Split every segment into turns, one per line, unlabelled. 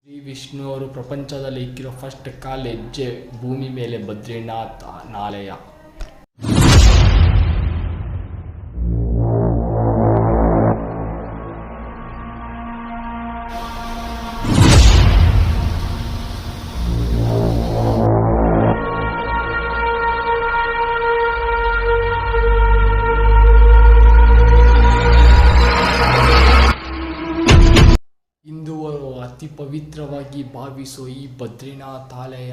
ಶ್ರೀ ವಿಷ್ಣು ಅವರು ಪ್ರಪಂಚದಲ್ಲಿ ಇಕ್ಕಿರೋ first call ಹೆಜ್ಜೆ ಭೂಮಿ ಮೇಲೆ ಬದ್ರಿನಾಥ್ ಆಲಯ. ಹಿಂದೂವರು ಅತಿ ಪವಿತ್ರವಾಗಿ ಭಾವಿಸೋ ಈ ಬದ್ರಿನಾಥ್ ಆಲಯ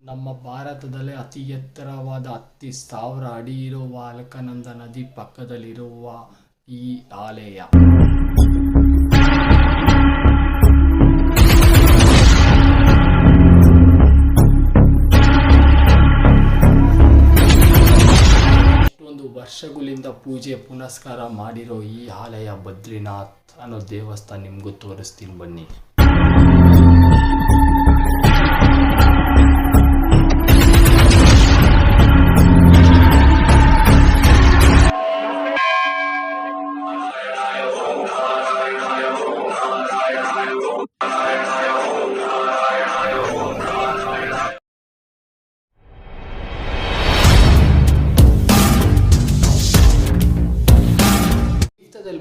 ನಮ್ಮ ಭಾರತದಲ್ಲೇ ಅತಿ ಎತ್ತರವಾದ 10,000 ಅಡಿ ಇರುವ ಅಲಕನಂದ ನದಿ ಪಕ್ಕದಲ್ಲಿರುವ ಈ ಆಲಯ. ವರ್ಷಗಳಿಂದ ಪೂಜೆ ಪುನಸ್ಕಾರ ಮಾಡಿರೋ ಈ ಆಲಯ ಬದ್ರಿನಾಥ್ ಅನ್ನೋ ದೇವಸ್ಥಾನ ನಿಮಗೂ ತೋರಿಸ್ತೀನಿ ಬನ್ನಿ.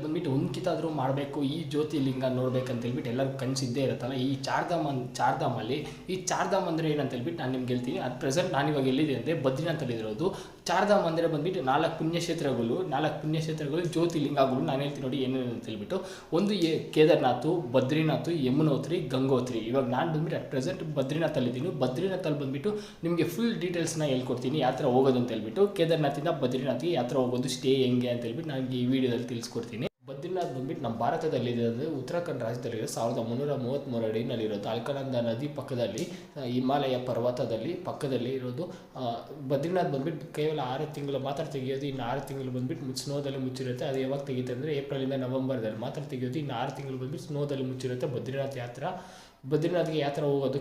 ಬಂದ್ಬಿಟ್ಟು ಒಂದ್ಕಿತಾದ್ರೂ ಮಾಡಬೇಕು, ಈ ಜ್ಯೋತಿರ್ಲಿಂಗ ನೋಡ್ಬೇಕಂತ ಹೇಳ್ಬಿಟ್ಟು ಎಲ್ಲರಿಗೂ ಕನಸಿದ್ದೇ ಇರುತ್ತಲ್ಲ. ಈ ಚಾರ್ಧಾಮಲ್ಲಿ ಈ ಚಾರ್ಧಾಮ್ ಅಂದರೆ ಏನಂತ ಹೇಳ್ಬಿಟ್ಟು ನಾನು ನಿಮ್ಗೆ ಹೇಳ್ತೀನಿ. ಅದು ಪ್ರೆಸೆಂಟ್ ನಾನಿವಾಗ ಎಲ್ಲಿದೆ ಅಂದರೆ ಬದ್ರಿನಾಥಲ್ಲಿ ಇರೋದು. ಚಾರ್ಧಾಮ್ ಅಂದರೆ ಬಂದ್ಬಿಟ್ಟು 4 ಪುಣ್ಯಕ್ಷೇತ್ರಗಳು ಜ್ಯೋತಿರ್ಲಿಂಗಗಳು. ನಾನು ಹೇಳ್ತೀನಿ ನೋಡಿ ಏನೇನು ಅಂತ ಹೇಳ್ಬಿಟ್ಟು. ಒಂದು ಕೇದಾರ್ನಾಥ್, ಬದ್ರಿನಾಥ್, ಯಮುನೋತ್ರಿ, ಗಂಗೋತ್ರಿ. ಇವಾಗ ನಾನು ಬಂದ್ಬಿಟ್ಟು ಅಟ್ ಪ್ರೆಸೆಂಟ್ ಬದ್ರಿನಾಥಲ್ಲಿದ್ದೀನಿ. ಬದ್ರಿನಾಥಲ್ಲಿ ಬಂದ್ಬಿಟ್ಟು ನಿಮಗೆ ಫುಲ್ ಡೀಟೇಲ್ಸ್ನ ಹೇಳ್ಕೊಡ್ತೀನಿ, ಯಾವ ಥರ ಹೋಗೋದು ಅಂತ ಹೇಳ್ಬಿಟ್ಟು. ಕೇದಾರ್ನಾಥಿಂದ ಬದ್ರಿನಾಥ್ಗೆ ಯಾವ ಥರ ಹೋಗೋದು, ಸ್ಟೇ ಹೆಂಗೆ ಅಂತ ಹೇಳ್ಬಿಟ್ಟು ನನಗೆ ಈ ವಿಡಿಯೋದಲ್ಲಿ ತಿಳಿಸ್ಕೊಡ್ತೀನಿ. ಬದ್ರಿನಾಥ್ ಬಂದ್ಬಿಟ್ಟು ನಮ್ಮ ಭಾರತದಲ್ಲಿರೋದು ಉತ್ತರಾಖಂಡ್ ರಾಜ್ಯದಲ್ಲಿರೋ 1333 ಅಡಿನಲ್ಲಿರೋದು ಅಲ್ಕನಂದ ನದಿ ಪಕ್ಕದಲ್ಲಿ ಹಿಮಾಲಯ ಪರ್ವತದಲ್ಲಿ ಪಕ್ಕದಲ್ಲಿ ಇರೋದು. ಬದ್ರಿನಾಥ್ ಬಂದ್ಬಿಟ್ಟು ಕೇವಲ 6 ತಿಂಗಳು ಮಾತ್ರ ತೆಗೆಯೋದು. ಇನ್ನು 6 ತಿಂಗಳು ಬಂದ್ಬಿಟ್ಟು ಸ್ನೋದಲ್ಲಿ ಮುಚ್ಚಿರುತ್ತೆ. ಅದು ಯಾವಾಗ ತೆಗೀತೆ ಅಂದರೆ ಏಪ್ರಿಲಿಂದ ನವೆಂಬರ್ದಲ್ಲಿ ಮಾತ್ರ ತೆಗೆಯೋದು. ಇನ್ನು 6 ತಿಂಗಳು ಬಂದ್ಬಿಟ್ಟು ಸ್ನೋದಲ್ಲಿ ಮುಚ್ಚಿರುತ್ತೆ. ಬದ್ರಿನಾಥ್ಗೆ ಯಾವ ಥರ ಹೋಗೋದು,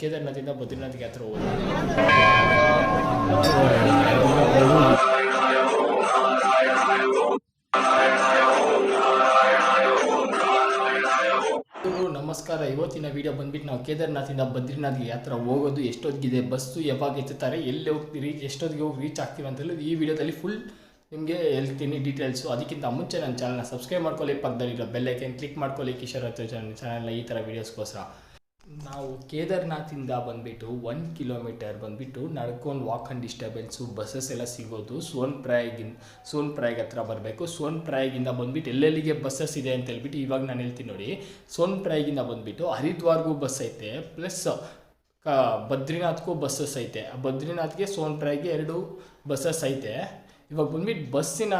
ಕೇದಾರ್ನಾಥಿಂದ ಬದ್ರಿನಾಥ್ಗೆ ಯಾವ ಥರ ಹೋಗೋದು. ನಮಸ್ಕಾರ. ಇವತ್ತಿನ ವಿಡಿಯೋ ಬಂದ್ಬಿಟ್ಟು ನಾವು ಕೇದಾರ್ನಾಥಿಂದ ಬದ್ರಿನಾಥ್ಗೆ ಯಾವ ಥರ ಹೋಗೋದು, ಎಷ್ಟೊತ್ತಿಗಿದೆ ಬಸ್ಸು, ಯಾವಾಗ ಎತ್ತುತ್ತಾರೆ, ಎಲ್ಲಿ ಹೋಗ್ತೀರಿ, ಎಷ್ಟೊತ್ತಿಗೆ ಹೋಗಿ ರೀಚ್ ಆಗ್ತೀವಿ ಅಂತ ಹೇಳಿ ಈ ವಿಡಿಯೋದಲ್ಲಿ ಫುಲ್ ನಿಮಗೆ ಹೇಳ್ತೀನಿ ಡೀಟೇಲ್ಸು. ಅದಕ್ಕಿಂತ ಮುಂಚೆ ನನ್ನ ಚಾನಲ್ನ ಸಬ್ಸ್ಕ್ರೈಬ್ ಮಾಡ್ಕೊಳ್ಳಿ, ಪಕ್ಕದಲ್ಲಿರೋ ಬೆಲ್ ಐಕನ್ ಕ್ಲಿಕ್ ಮಾಡ್ಕೊಳ್ಳಿ. ಕಿಶೋರ್ ಚಾನಲ್ನ ಈ ಥರ ವೀಡಿಯೋಸ್ಗೋಸ್ಕರ. ನಾವು ಕೇದಾರ್ನಾಥಿಂದ ಬಂದುಬಿಟ್ಟು 1 ಕಿಲೋಮೀಟರ್ ಬಂದುಬಿಟ್ಟು ನಡ್ಕೊಂಡು ವಾಕ್ ಆ್ಯಂಡ್ ಡಿಸ್ಟರ್ಬೆನ್ಸು ಬಸ್ಸಸ್ ಎಲ್ಲ ಸಿಗೋದು ಸೋನ್ ಪ್ರಯಾಗ್ ಹತ್ರ ಬರಬೇಕು. ಸೋನ್ ಪ್ರಯಾಗಿಂದ ಬಂದುಬಿಟ್ಟು ಎಲ್ಲೆಲ್ಲಿಗೆ ಬಸ್ಸಸ್ ಇದೆ ಅಂತ ಹೇಳ್ಬಿಟ್ಟು ಇವಾಗ ನಾನು ಹೇಳ್ತೀನಿ ನೋಡಿ. ಸೋನ್ ಪ್ರಯಾಗಿಂದ ಬಂದುಬಿಟ್ಟು ಹರಿದ್ವಾರ್ಗೂ ಬಸ್ ಐತೆ, ಪ್ಲಸ್ ಬದ್ರಿನಾಥ್ಗೂ ಬಸ್ಸಸ್ ಐತೆ. ಬದ್ರಿನಾಥ್ಗೆ ಸೋನ್ ಪ್ರಯಾಗ್ಗೆ 2 ಬಸ್ಸಸ್ ಐತೆ. ಇವಾಗ ಬಂದ್ಬಿಟ್ಟು ಬಸ್ಸಿನ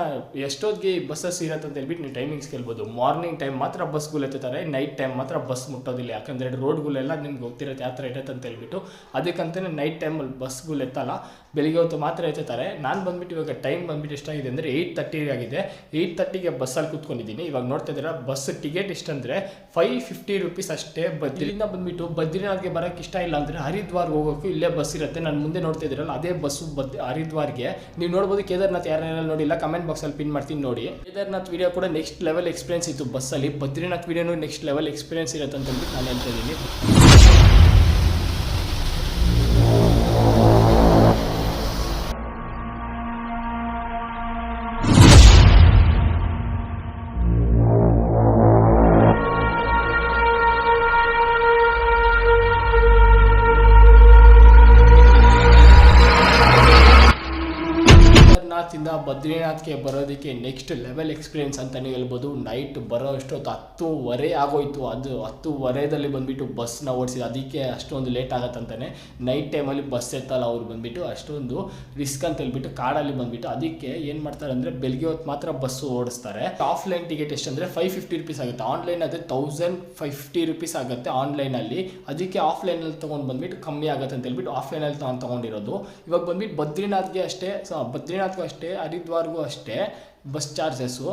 ಎಷ್ಟೊತ್ತಿಗೆ ಬಸ್ಸಸ್ ಇರತ್ತೆ ಅಂತ ಹೇಳ್ಬಿಟ್ಟು ನೀವು ಟೈಮಿಂಗ್ಸ್ ಕೇಳ್ಬೋದು. ಮಾರ್ನಿಂಗ್ ಟೈಮ್ ಮಾತ್ರ ಬಸ್ಗಳು ಎತ್ತುತ್ತಾರೆ, ನೈಟ್ ಟೈಮ್ ಮಾತ್ರ ಬಸ್ ಮುಟ್ಟೋದಿಲ್ಲ. ಯಾಕಂದರೆ ರೋಡ್ಗಳೆಲ್ಲ ನಿಮ್ಗೆ ಗೊತ್ತಿರುತ್ತೆ ಯಾವ ಥರ ಇರುತ್ತೆ ಅಂತ ಹೇಳ್ಬಿಟ್ಟು. ಅದಕ್ಕಂತಲೇ ನೈಟ್ ಟೈಮಲ್ಲಿ ಬಸ್ಗಳು ಎತ್ತಲ್ಲ, ಬೆಳಿಗ್ಗೆ ಹೊತ್ತು ಮಾತ್ರ ಎತ್ತುತ್ತಾರೆ. ನಾನು ಬಂದ್ಬಿಟ್ಟು ಇವಾಗ ಟೈಮ್ ಬಂದ್ಬಿಟ್ಟು ಎಷ್ಟಾಗಿದೆ ಅಂದರೆ 8:30 ಆಗಿದೆ. 8:30ಗೆ ಬಸ್ಸಲ್ಲಿ ಕೂತ್ಕೊಂಡಿದ್ದೀನಿ. ಇವಾಗ ನೋಡ್ತಾ ಇದ್ದೀರಾ ಬಸ್ ಟಿಕೆಟ್ ಎಷ್ಟಂದರೆ 550 ರೂಪೀಸ್ ಅಷ್ಟೇ. ಇಲ್ಲಿಂದ ಬಂದುಬಿಟ್ಟು ಬದ್ರಿನಾಥ್ಗೆ ಬರೋಕ್ಕೆ ಇಷ್ಟ ಇಲ್ಲ ಅಂದರೆ ಹರಿದ್ವಾರ್ಗೆ ಹೋಗೋಕ್ಕೂ ಇಲ್ಲೇ ಬಸ್ ಇರುತ್ತೆ. ನಾನು ಮುಂದೆ ನೋಡ್ತಾ ಇದ್ದೀರಲ್ಲ ಅದೇ ಬಸ್ಸು ಹರಿದ್ವಾರ್ಗೆ. ನೀವು ನೋಡ್ಬೋದು. ಕೇದಾರ್ನಾಥ್ ಯಾರೆಲ್ಲ ನೋಡಿಲ್ಲ ಕಮೆಂಟ್ ಬಾಕ್ಸಲ್ಲಿ ಪಿನ್ ಮಾಡ್ತೀನಿ ನೋಡಿ. ಕೇದಾರ್ನಾಥ್ ವಿಡಿಯೋ ಕೂಡ ನೆಕ್ಸ್ಟ್ ಲೆವೆಲ್ ಎಕ್ಸ್ಪೀರಿಯನ್ಸ್ ಇತ್ತು ಬಸ್ಸಲ್ಲಿ. ಬದ್ರಿನಾಥ್ ವಿಡಿಯೋನು ನೆಕ್ಸ್ಟ್ ಲೆವೆಲ್ ಎಕ್ಸ್ಪೀರಿಯನ್ಸ್ ಇರುತ್ತೆ ಅಂತ ಹೇಳ್ಬಿಟ್ಟು ನಾನು ಹೇಳ್ತಾ ಇದ್ದೀನಿ. ಬದ್ರಿನಾಥ್ಗೆ ಬರೋದಕ್ಕೆ ನೆಕ್ಸ್ಟ್ ಲೆವೆಲ್ ಎಕ್ಸ್ಪೀರಿಯನ್ಸ್ ಅಂತಲೇ ಹೇಳ್ಬೋದು. ನೈಟ್ ಬರೋ ಅಷ್ಟೊತ್ತು 10:30 ಆಗೋಯ್ತು. ಅದು 10:30ದಲ್ಲಿ ಬಂದುಬಿಟ್ಟು ಬಸ್ನ ಓಡಿಸಿದ. ಅದಕ್ಕೆ ಅಷ್ಟೊಂದು ಲೇಟ್ ಆಗತ್ತಂತಾನೆ. ನೈಟ್ ಟೈಮಲ್ಲಿ ಬಸ್ ಎತ್ತಲ್ಲ ಅವ್ರು ಬಂದುಬಿಟ್ಟು, ಅಷ್ಟೊಂದು ರಿಸ್ಕ್ ಅಂತ ಹೇಳ್ಬಿಟ್ಟು ಕಾಡಲ್ಲಿ ಬಂದುಬಿಟ್ಟು. ಅದಕ್ಕೆ ಏನು ಮಾಡ್ತಾರೆ ಅಂದರೆ ಬೆಳಗ್ಗೆ ಹೊತ್ತು ಮಾತ್ರ ಬಸ್ಸು ಓಡಿಸ್ತಾರೆ. ಆಫ್ಲೈನ್ ಟಿಕೆಟ್ ಎಷ್ಟಂದರೆ 550 ರೂಪೀಸ್ ಆಗುತ್ತೆ. ಆನ್ಲೈನ್ ಅದೇ 1050 ರೂಪೀಸ್ ಆಗುತ್ತೆ ಆನ್ಲೈನಲ್ಲಿ. ಅದಕ್ಕೆ ಆಫ್ಲೈನಲ್ಲಿ ತೊಗೊಂಡು ಬಂದುಬಿಟ್ಟು ಕಮ್ಮಿ ಆಗುತ್ತೆ ಅಂತ ಹೇಳ್ಬಿಟ್ಟು ಆಫ್ಲೈನಲ್ಲಿ ತೊಗೊಂಡಿರೋದು. ಇವಾಗ ಬಂದುಬಿಟ್ಟು ಬದ್ರಿನಾಥ್ಗೂ ಅಷ್ಟೇ ಹರಿದ್ವಾರ್ಗೂ ಅಷ್ಟೇ ಬಸ್ ಚಾರ್ಜಸ್ಸು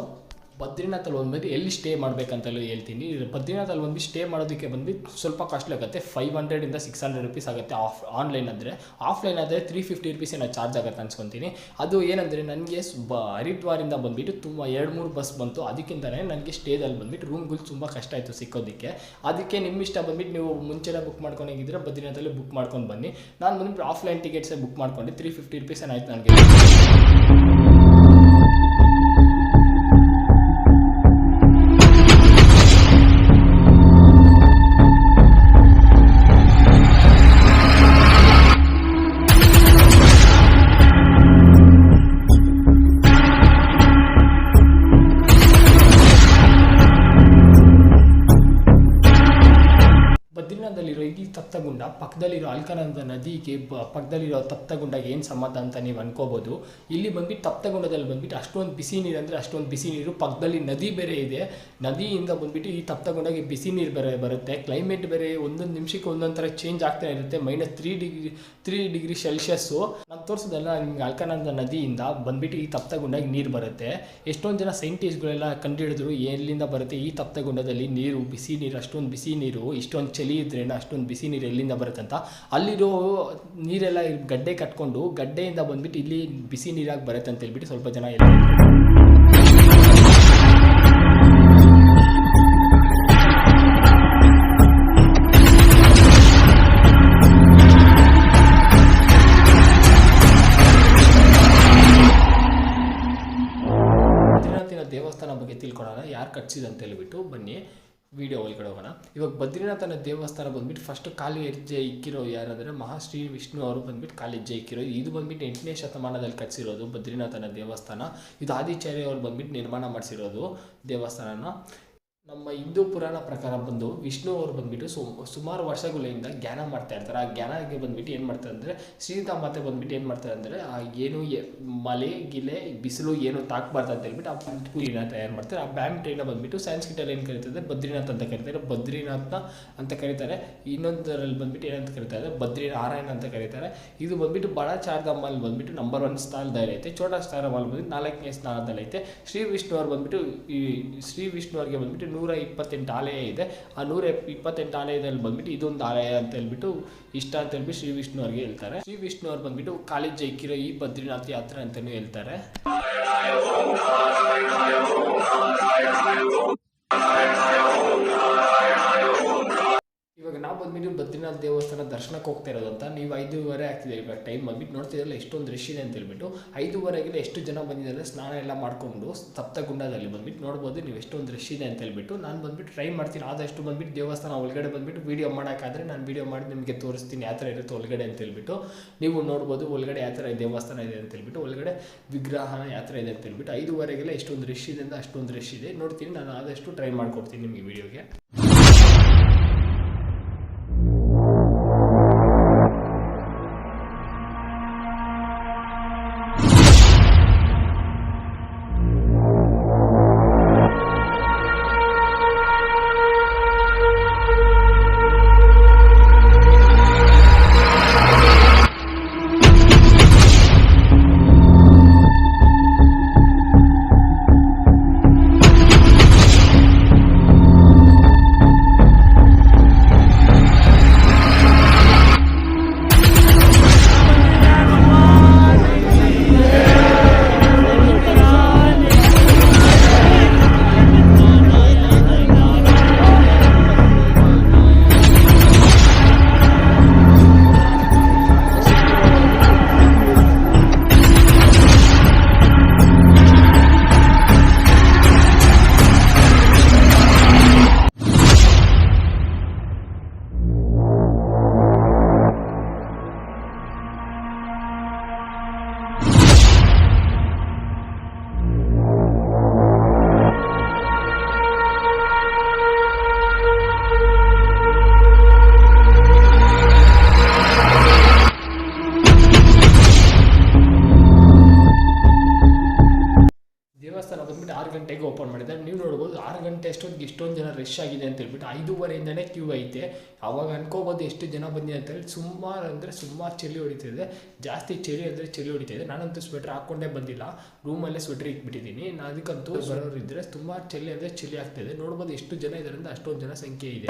ಬದ್ರಿನಾಥಲ್ಲಿ ಬಂದ್ಬಿಟ್ಟು ಎಲ್ಲಿ ಸ್ಟೇ ಮಾಡಬೇಕಂತಲೂ ಹೇಳ್ತೀನಿ. ಬದ್ರಿನಾಥಲ್ಲಿ ಬಂದು ಸ್ಟೇ ಮಾಡೋದಕ್ಕೆ ಬಂದ್ಬಿಟ್ಟು ಸ್ವಲ್ಪ ಕಾಸ್ಟ್ಲಿ ಆಗುತ್ತೆ, 500 - 600 ರುಪೀಸ್ ಆಗುತ್ತೆ ಆನ್ಲೈನ್ ಆದರೆ. ಆಫ್ಲೈನ್ ಆದರೆ 350 ರುಪೀಸ್ ಏನೋ ಚಾರ್ಜ್ ಆಗುತ್ತೆ ಅನ್ಸ್ಕೊತೀನಿ. ಅದು ಏನಂದರೆ ನನಗೆ ಹರಿದ್ವಾರಿಂದ ಬಂದುಬಿಟ್ಟು ತುಂಬ 2-3 ಬಸ್ ಬಂತು, ಅದಕ್ಕಿಂತಲೇ ನನಗೆ ಸ್ಟೇದಲ್ಲಿ ಬಂದುಬಿಟ್ಟು ರೂಮ್ಗಳು ತುಂಬ ಕಷ್ಟ ಆಯಿತು ಸಿಕ್ಕೋದಕ್ಕೆ. ಅದಕ್ಕೆ ನಿಮ್ಮ ಇಷ್ಟ ಬಂದುಬಿಟ್ಟು ನೀವು ಮುಂಚೆನೇ ಬುಕ್ ಮಾಡ್ಕೊಂಡಿದ್ರೆ ಬದ್ರಿನಾಥಲ್ಲಿ ಬುಕ್ ಮಾಡ್ಕೊಂಡು ಬನ್ನಿ. ನಾನು ಬಂದುಬಿಟ್ಟು ಆಫ್ಲೈನ್ ಟಿಕೆಟ್ಸೇ ಬುಕ್ ಮಾಡ್ಕೊಂಡು 350 ರುಪೀಸ್ ಏನಾಯ್ತು ನನಗೆ. ಬದ್ರಿನಾಥದಲ್ಲಿರೋ ಈ ತಪ್ತಗುಂಡ ಪಕ್ಕದಲ್ಲಿರೋ ಅಲ್ಕಾನಂದ ನದಿಗೆ ಪಕ್ಕದಲ್ಲಿರೋ ತಪ್ತಗುಂಡಗೆ ಏನು ಸಂಬಂಧ ಅಂತ ನೀವು ಅನ್ಕೋಬೋದು. ಇಲ್ಲಿ ಬಂದ್ಬಿಟ್ಟು ತಪ್ತಗುಂಡದಲ್ಲಿ ಬಂದ್ಬಿಟ್ಟು ಅಷ್ಟೊಂದು ಬಿಸಿ ನೀರು ಅಂದರೆ ಅಷ್ಟೊಂದು ಬಿಸಿ ನೀರು, ಪಕ್ಕದಲ್ಲಿ ನದಿ ಬೇರೆ ಇದೆ. ನದಿಯಿಂದ ಬಂದ್ಬಿಟ್ಟು ಈ ತಪ್ತಗುಂಡಗೆ ಬಿಸಿ ನೀರು ಬೇರೆ ಬರುತ್ತೆ. ಕ್ಲೈಮೇಟ್ ಬೇರೆ ಒಂದೊಂದು ನಿಮಿಷಕ್ಕೆ ಒಂದೊಂದು ಥರ ಚೇಂಜ್ ಆಗ್ತಾ ಇರುತ್ತೆ. -3 ಡಿಗ್ರಿ ಸೆಲ್ಸಿಯಸ್ಸು. ನಾನು ತೋರಿಸೋದಲ್ಲ ನಿಮ್ಗೆ ಅಲ್ಕಾನಂದ ನದಿಯಿಂದ ಬಂದ್ಬಿಟ್ಟು ಈ ತಪ್ತಗುಂಡಗೆ ನೀರು ಬರುತ್ತೆ. ಎಷ್ಟೊಂದು ಜನ ಸೈಂಟಿಸ್ಟ್ಗಳೆಲ್ಲ ಕಂಡುಹಿಡಿದ್ರು ಎಲ್ಲಿಂದ ಬರುತ್ತೆ ಈ ತಪ್ತಗುಂಡದಲ್ಲಿ ನೀರು, ಬಿಸಿ ನೀರು, ಅಷ್ಟೊಂದು ಬಿಸಿ ನೀರು, ಇಷ್ಟೊಂದು ಚಳಿ ಇದ್ರೆ ಅಷ್ಟೊಂದು ಬಿಸಿ ನೀರು ಎಲ್ಲಿಂದ ಬರುತ್ತೆ ಅಂತ. ಅಲ್ಲಿರೋ ನೀರೆಲ್ಲ ಗಡ್ಡೆ ಕಟ್ಕೊಂಡು ಗಡ್ಡೆಯಿಂದ ಬಂದ್ಬಿಟ್ಟು ಇಲ್ಲಿ ಬಿಸಿ ನೀರಾಗಿ ಬರುತ್ತೆ ಅಂತ ಹೇಳ್ಬಿಟ್ಟು ಸ್ವಲ್ಪ ಜನ ಎಲ್ಲ ದೇವಸ್ಥಾನ ಬಗ್ಗೆ ತಿಳ್ಕೊಳ್ಳೋಣ, ಯಾರು ಕಟ್ಸಿದಂತ ಹೇಳ್ಬಿಟ್ಟು ಬನ್ನಿ ವಿಡಿಯೋ ಒಳಗಡೆ ಹೋಗೋಣ. ಇವಾಗ ಬದ್ರಿನಾಥನ ದೇವಸ್ಥಾನ ಬಂದ್ಬಿಟ್ಟು ಫಸ್ಟ್ ಕಾಲಿ ಹೆಜ್ಜೆ ಇಕ್ಕಿರೋ ಯಾರಂದರೆ ಮಹಾಶ್ರೀ ವಿಷ್ಣು ಅವರು ಬಂದ್ಬಿಟ್ಟು ಕಾಲಿ ಹೆಜ್ಜೆ ಇಕ್ಕಿರೋ. ಇದು ಬಂದ್ಬಿಟ್ಟು 8ನೇ ಶತಮಾನದಲ್ಲಿ ಕಟ್ಸಿರೋದು ಬದ್ರಿನಾಥನ ದೇವಸ್ಥಾನ. ಇದು ಆದಿಚಾರ್ಯ ಅವರು ಬಂದ್ಬಿಟ್ಟು ನಿರ್ಮಾಣ ಮಾಡಿಸಿರೋದು ದೇವಸ್ಥಾನನ. ನಮ್ಮ ಹಿಂದೂ ಪುರಾಣ ಪ್ರಕಾರ ಬಂದು ವಿಷ್ಣು ಅವರು ಬಂದ್ಬಿಟ್ಟು ಸುಮಾರು ವರ್ಷಗಳಿಂದ ಜ್ಞಾನ ಮಾಡ್ತಾ ಇರ್ತಾರೆ. ಆ ಜ್ಞಾನಕ್ಕೆ ಬಂದ್ಬಿಟ್ಟು ಏನು ಮಾಡ್ತಾರೆ ಅಂದರೆ ಶ್ರೀರಾಮತೆ ಬಂದ್ಬಿಟ್ಟು ಏನು ಮಾಡ್ತಾರೆ ಅಂದರೆ ಏನು ಮಳೆ ಗಿಲೆ ಬಿಸಿಲು ಏನು ತಾಕಬಾರ್ದು ಅಂತ ಹೇಳ್ಬಿಟ್ಟು ಆ ಪೂರಿನ ತಯಾರು ಮಾಡ್ತಾರೆ. ಆ ಬ್ಯಾಮಿಟೈನ ಬಂದ್ಬಿಟ್ಟು ಸಂಸ್ಕೃತಲ್ಲಿ ಏನು ಕರೀತಾರೆ ಬದ್ರಿನಾಥ್ ಅಂತ ಕರೀತಾರೆ, ಬದ್ರಿನಾಥ್ನ ಅಂತ ಕರೀತಾರೆ. ಇನ್ನೊಂದರಲ್ಲಿ ಬಂದ್ಬಿಟ್ಟು ಏನಂತ ಕರೀತಾರೆ ಬದ್ರಿನಾರಾಯಣ ಅಂತ ಕರೀತಾರೆ. ಇದು ಬಂದ್ಬಿಟ್ಟು ಬಡ ಚಾರ್ಧಾಮಲ್ಲಿ ಬಂದ್ಬಿಟ್ಟು ನಂಬರ್ 1 ಸ್ಥಾನದಲ್ಲಿ ಐತೆ. ಛೋಟಾ ಸ್ಥಾನದಲ್ಲಿ ಬಂದ್ಬಿಟ್ಟು 4ನೇ ಸ್ಥಾನದಲ್ಲಿ ಐತೆ. ಶ್ರೀ ವಿಷ್ಣು ಅವ್ರು ಬಂದ್ಬಿಟ್ಟು ಶ್ರೀ ವಿಷ್ಣು ಅವ್ರಿಗೆ ಬಂದ್ಬಿಟ್ಟು 128 ಆಲಯ ಇದೆ. ಆ 128 ಆಲಯದಲ್ಲಿ ಬಂದ್ಬಿಟ್ಟು ಇದೊಂದು ಆಲಯ ಅಂತ ಹೇಳ್ಬಿಟ್ಟು ಇಷ್ಟ ಅಂತ ಹೇಳ್ಬಿಟ್ಟು ಶ್ರೀ ವಿಷ್ಣು ಅವ್ರಿಗೆ ಹೇಳ್ತಾರೆ. ಶ್ರೀ ವಿಷ್ಣು ಅವ್ರು ಬಂದ್ಬಿಟ್ಟು ಕಾಲೇಜ್ ಇಕ್ಕಿರೋ ಈ ಬದ್ರಿನಾಥ್ ಯಾತ್ರೆ ಅಂತಾನೂ ಹೇಳ್ತಾರೆ. ಇವಾಗ ನಾವು ಬಂದ್ಬಿಟ್ಟು ಬದ್ರಿನಾಥ್ ದೇವಸ್ಥಾನ ದರ್ಶನಕ್ಕೆ ಹೋಗ್ತಾ ಇರೋದು ಅಂತ. ನೀವು 5:30 ಆಗ್ತಿದೆ ಇವಾಗ ಟೈಮ್ ಬಂದ್ಬಿಟ್ಟು ನೋಡ್ತಿದ್ರಲ್ಲ ಎಷ್ಟೊಂದು ರಶ್ ಇದೆ ಅಂತ ಹೇಳ್ಬಿಟ್ಟು. 5:30ಗೆ ಎಷ್ಟು ಜನ ಬಂದಿದ್ದಾರೆ ಸ್ನಾನ ಎಲ್ಲ ಮಾಡ್ಕೊಂಡು ತಪ್ತಗುಂಡದಲ್ಲಿ ಬಂದ್ಬಿಟ್ಟು ನೋಡ್ಬೋದು ನೀವು ಎಷ್ಟೊಂದು ರಶ್ ಇದೆ ಅಂತ ಹೇಳ್ಬಿಟ್ಟು. ನಾನು ಬಂದ್ಬಿಟ್ಟು ಟ್ರೈ ಮಾಡ್ತೀನಿ ಆದಷ್ಟು ಬಂದ್ಬಿಟ್ಟು ದೇವಸ್ಥಾನ ಒಳಗಡೆ ಬಂದ್ಬಿಟ್ಟು ವೀಡಿಯೋ ಮಾಡೋಕ್ಕಾದ್ರೆ ನಾನು ವೀಡಿಯೋ ಮಾಡಿ ನಿಮಗೆ ತೋರಿಸ್ತೀನಿ ಯಾವ ಥರ ಇರುತ್ತೆ ಒಳಗಡೆ ಅಂತ ಹೇಳ್ಬಿಟ್ಟು. ನೀವು ನೋಡ್ಬೋದು ಒಳಗಡೆ ಯಾವ ಥರ ದೇವಸ್ಥಾನ ಇದೆ ಅಂತ ಹೇಳ್ಬಿಟ್ಟು, ಒಳಗಡೆ ವಿಗ್ರಹನ ಯಾವ ಥರ ಇದೆ ಅಂತ ಹೇಳ್ಬಿಟ್ಟು. 5:30ಗೆಲ್ಲ ಎಷ್ಟೊಂದು ರಶ್ ಇದೆ ಅಂತ ಅಷ್ಟೊಂದು ರಶ್ ಇದೆ ನೋಡ್ತೀನಿ. ನಾನು ಆದಷ್ಟು ಟ್ರೈ ಮಾಡ್ಕೊಡ್ತೀನಿ ನಿಮಗೆ ವೀಡಿಯೋಗೆ. ರಶ್ ಆಗಿದೆ ಅಂತ ಹೇಳ್ಬಿಟ್ಟು 5:30ಇಂದನೇ ಕ್ಯೂ ಐತೆ. ಅವಾಗ ಅನ್ಕೋಬೋದು ಎಷ್ಟು ಜನ ಬಂದಿದೆ ಅಂತ ಹೇಳಿ. ಸುಮಾರು ಚಳಿ ಹೊಡಿತಿದೆ, ಜಾಸ್ತಿ ಚಳಿ ಅಂದರೆ ಚಳಿ ಹೊಡಿತಿದೆ. ನಾನಂತೂ ಸ್ವೆಟ್ರ್ ಹಾಕ್ಕೊಂಡೇ ಬಂದಿಲ್ಲ, ರೂಮಲ್ಲೇ ಸ್ವೆಟ್ರ್ ಇಟ್ಬಿಟ್ಟಿದ್ದೀನಿ. ನಾನು ಅದಕ್ಕಂತೂ ಬರೋರು ಇದ್ದರೆ ತುಂಬ ಚಳಿ ಅಂದರೆ ಚಳಿ ಆಗ್ತಾಯಿದೆ. ನೋಡ್ಬೋದು ಎಷ್ಟು ಜನ ಇದರಿಂದ ಅಷ್ಟೊಂದು ಜನ ಸಂಖ್ಯೆ ಇದೆ.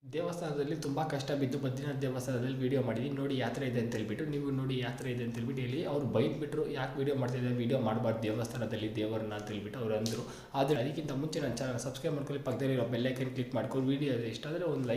ದೇವಸ್ಥಾನದಲ್ಲಿ ತುಂಬ ಕಷ್ಟ ಬಿದ್ದು ಬದ್ರಿನಾಥ್ ದೇವಸ್ಥಾನದಲ್ಲಿ ವೀಡಿಯೋ ಮಾಡಿದ್ದೀನಿ. ನೋಡಿ ಯಾತ್ರೆ ಇದೆ ಅಂತ ಹೇಳ್ಬಿಟ್ಟು, ನೀವು ನೋಡಿ ಯಾತ್ರೆ ಇದೆ ಅಂತ ಹೇಳ್ಬಿಟ್ಟು ಇಲ್ಲಿ ಅವ್ರು ಬೈದ್ಬಿಟ್ರು, ಯಾಕೆ ವೀಡಿಯೋ ಮಾಡ್ತಿದ್ದಾರೆ, ವೀಡಿಯೋ ಮಾಡಬಾರ್ದು ದೇವಸ್ಥಾನದಲ್ಲಿ ದೇವರನ್ನ ಅಂತ ಹೇಳ್ಬಿಟ್ಟು ಅವ್ರು ಅಂದರು. ಆದರೆ ಅದಕ್ಕಿಂತ ಮುಂಚೆ ನನ್ನ ಚಾನಲ್ ಸಬ್ಸ್ಕ್ರೈಬ್ ಮಾಡ್ಕೊಳ್ಳಿ, ಪಕ್ಕದಲ್ಲಿರೋ ಬೆಲ್ ಐಕನ್ ಕ್ಲಿಕ್ ಮಾಡ್ಕೊಂಡು, ವೀಡಿಯೋ ಇಷ್ಟ ಆದರೆ ಒಂದು ಲೈಕ್